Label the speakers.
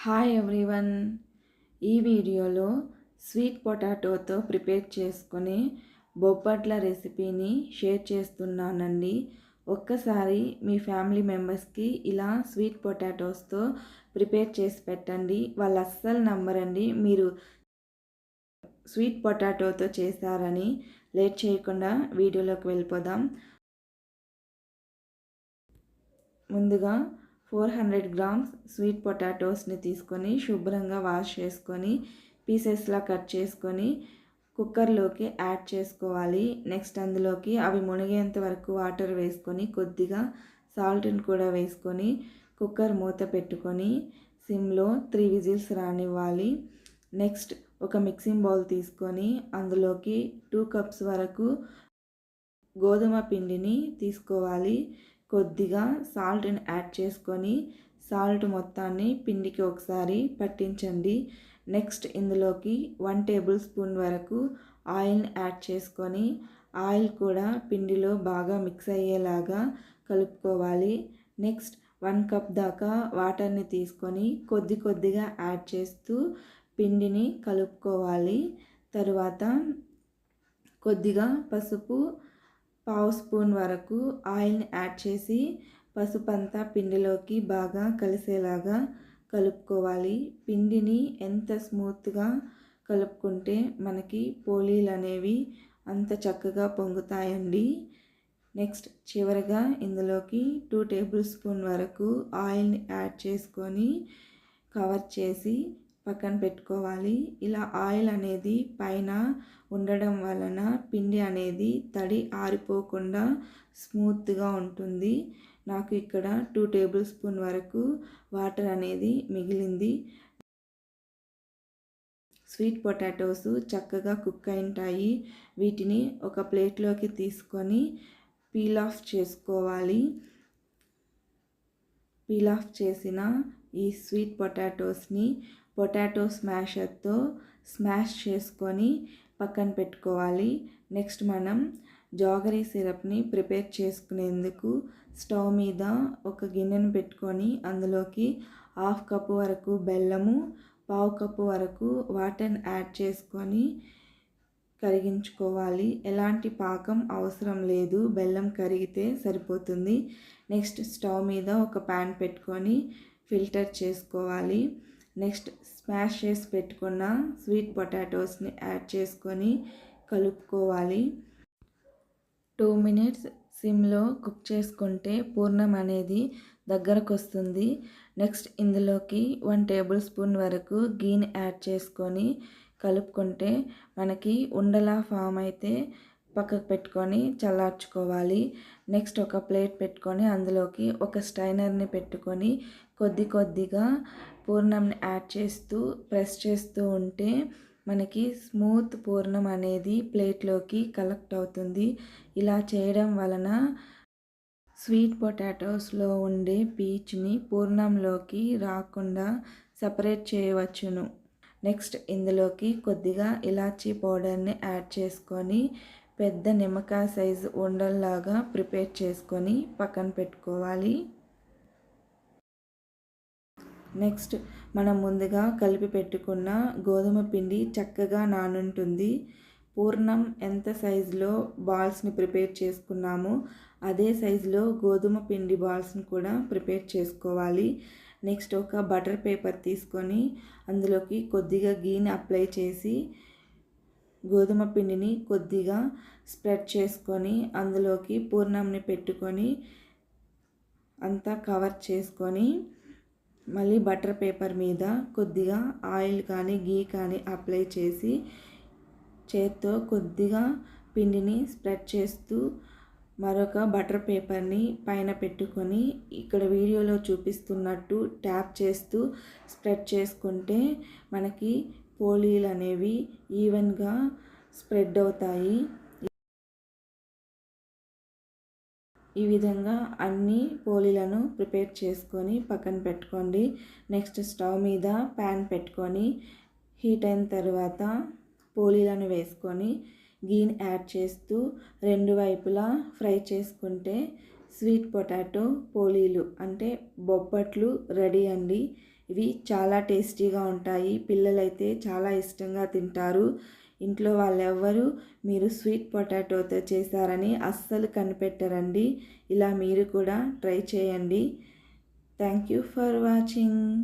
Speaker 1: Hi everyone. ఈ వీడియోలో sweet పొటాటోతో prepare చేసుకునే బొబ్బట్ల రెసిపీని షేర్ చేస్తున్నానండి. ఒక్కసారి మీ ఫ్యామిలీ మెంబర్స్కి ఇలా స్వీట్ పొటాటోస్తో ప్రిపేర్ చేసి పెట్టండి. వాళ్ళు అస్సలు నమ్మరండి మీరు స్వీట్ పొటాటోతో చేశారని. లేట్ చేయకుండా వీడియోలోకి వెళ్ళిపోదాం. ముందుగా 400 గ్రామ్స్ స్వీట్ పొటాటోస్ని తీసుకొని శుభ్రంగా వాష్ చేసుకొని పీసెస్లా కట్ చేసుకొని కుక్కర్లోకి యాడ్ చేసుకోవాలి. నెక్స్ట్ అందులోకి అవి మునిగేంత వరకు వాటర్ వేసుకొని కొద్దిగా సాల్ట్ని కూడా వేసుకొని కుక్కర్ మూత పెట్టుకొని సిమ్లో 3 విజిల్స్ రానివ్వాలి. నెక్స్ట్ ఒక మిక్సింగ్ బౌల్ తీసుకొని అందులోకి 2 కప్స్ వరకు గోధుమ పిండిని తీసుకోవాలి. కొద్దిగా సాల్ట్ని యాడ్ చేసుకొని సాల్ట్ మొత్తాన్ని పిండికి ఒకసారి పట్టించండి. నెక్స్ట్ ఇందులోకి 1 టేబుల్ స్పూన్ వరకు ఆయిల్ని యాడ్ చేసుకొని ఆయిల్ కూడా పిండిలో బాగా మిక్స్ అయ్యేలాగా కలుపుకోవాలి. నెక్స్ట్ 1 కప్ దాకా వాటర్ని తీసుకొని కొద్దిగా యాడ్ చేస్తూ పిండిని కలుపుకోవాలి. తరువాత కొద్దిగా పసుపు, 1/2 స్పూన్ వరకు ఆయిల్ని యాడ్ చేసి పసుపు అంతా పిండిలోకి బాగా కలిసేలాగా కలుపుకోవాలి. పిండిని ఎంత స్మూత్గా కలుపుకుంటే మనకి పోలీలు అనేవి అంత చక్కగా పొంగుతాయండి. నెక్స్ట్ చివరగా ఇందులోకి 2 టేబుల్ స్పూన్ వరకు ఆయిల్ని యాడ్ చేసుకొని కవర్ చేసి పక్కన పెట్టుకోవాలి. ఇలా ఆయిల్ అనేది పైన ఉండడం వలన పిండి అనేది తడి ఆరిపోకుండా స్మూత్గా ఉంటుంది. నాకు ఇక్కడ 2 టేబుల్ స్పూన్ వరకు వాటర్ అనేది మిగిలింది. స్వీట్ పొటాటోస్ చక్కగా కుక్ అయింటాయి. వీటిని ఒక ప్లేట్లోకి తీసుకొని పీల్ ఆఫ్ చేసుకోవాలి. పీల్ ఆఫ్ చేసిన ఈ స్వీట్ పొటాటోస్ని పొటాటో స్మాషర్తో స్మాష్ చేసుకొని పక్కన పెట్టుకోవాలి. నెక్స్ట్ మనం జాగరీ సిరప్ని ప్రిపేర్ చేసుకునేందుకు స్టవ్ మీద ఒక గిన్నెను పెట్టుకొని అందులోకి 1/2 కప్పు వరకు బెల్లము, 1/2 కప్పు వరకు వాటర్ని యాడ్ చేసుకొని కరిగించుకోవాలి. ఎలాంటి పాకం అవసరం లేదు, బెల్లం కరిగితే సరిపోతుంది. నెక్స్ట్ స్టవ్ మీద ఒక ప్యాన్ పెట్టుకొని ఫిల్టర్ చేసుకోవాలి. నెక్స్ట్ స్మాష్ చేసి పెట్టుకున్న స్వీట్ పొటాటోస్ని యాడ్ చేసుకొని కలుపుకోవాలి. 2 మినిట్స్ సిమ్లో కుక్ చేసుకుంటే పూర్ణం అనేది దగ్గరకు వస్తుంది. నెక్స్ట్ ఇందులోకి 1 టేబుల్ స్పూన్ వరకు గీని యాడ్ చేసుకొని కలుపుకుంటే మనకి ఉండలా ఫామ్ అయితే పక్కకు పెట్టుకొని చల్లార్చుకోవాలి. నెక్స్ట్ ఒక ప్లేట్ పెట్టుకొని అందులోకి ఒక స్ట్రైనర్ని పెట్టుకొని కొద్దిగా పూర్ణంని యాడ్ చేస్తూ ప్రెస్ చేస్తూ ఉంటే మనకి స్మూత్ పూర్ణం అనేది ప్లేట్లోకి కలెక్ట్ అవుతుంది. ఇలా చేయడం వలన స్వీట్ పొటాటోస్లో ఉండే పీచుని పూర్ణంలోకి రాకుండా సపరేట్ చేయవచ్చును. నెక్స్ట్ ఇందులోకి కొద్దిగా ఇలాచీ పౌడర్ని యాడ్ చేసుకొని పెద్ద నిమ్మకాయ సైజు ఉండల్లాగా ప్రిపేర్ చేసుకొని పక్కన పెట్టుకోవాలి. నెక్స్ట్ మనం ముందుగా కలిపి పెట్టుకున్న గోధుమ పిండి చక్కగా నానుంటుంది. పూర్ణం ఎంత సైజులో బాల్స్ని ప్రిపేర్ చేసుకున్నామో అదే సైజులో గోధుమ పిండి బాల్స్ని కూడా ప్రిపేర్ చేసుకోవాలి. నెక్స్ట్ ఒక బటర్ పేపర్ తీసుకొని అందులోకి కొద్దిగా గీని అప్లై చేసి గోధుమ పిండిని కొద్దిగా స్ప్రెడ్ చేసుకొని అందులోకి పూర్ణంని పెట్టుకొని అంతా కవర్ చేసుకొని మళ్ళీ బటర్ పేపర్ మీద కొద్దిగా ఆయిల్ కానీ గీ కానీ అప్లై చేసి చేత్తో కొద్దిగా పిండిని స్ప్రెడ్ చేస్తూ మరొక బటర్ పేపర్ని పైన పెట్టుకొని ఇక్కడ వీడియోలో చూపిస్తున్నట్టు ట్యాప్ చేస్తూ స్ప్రెడ్ చేసుకుంటే మనకి పోలీలు అనేవి ఈవెన్గా స్ప్రెడ్ అవుతాయి. ఈ విధంగా అన్ని పోలీలను ప్రిపేర్ చేసుకొని పక్కన పెట్టుకోండి. నెక్స్ట్ స్టవ్ మీద ప్యాన్ పెట్టుకొని హీట్ అయిన తర్వాత పోలీలను వేసుకొని గీని యాడ్ చేస్తూ 2 వైపులా ఫ్రై చేసుకుంటే స్వీట్ పొటాటో పోలీలు అంటే బొబ్బట్లు రెడీ అండి. ఇవి చాలా టేస్టీగా ఉంటాయి. పిల్లలైతే చాలా ఇష్టంగా తింటారు. ఇంట్లో వాళ్ళెవ్వరూ మీరు స్వీట్ పొటాటోతో చేశారని అస్సలు కనిపెట్టరండి. ఇలా మీరు కూడా ట్రై చేయండి. Thank you for watching.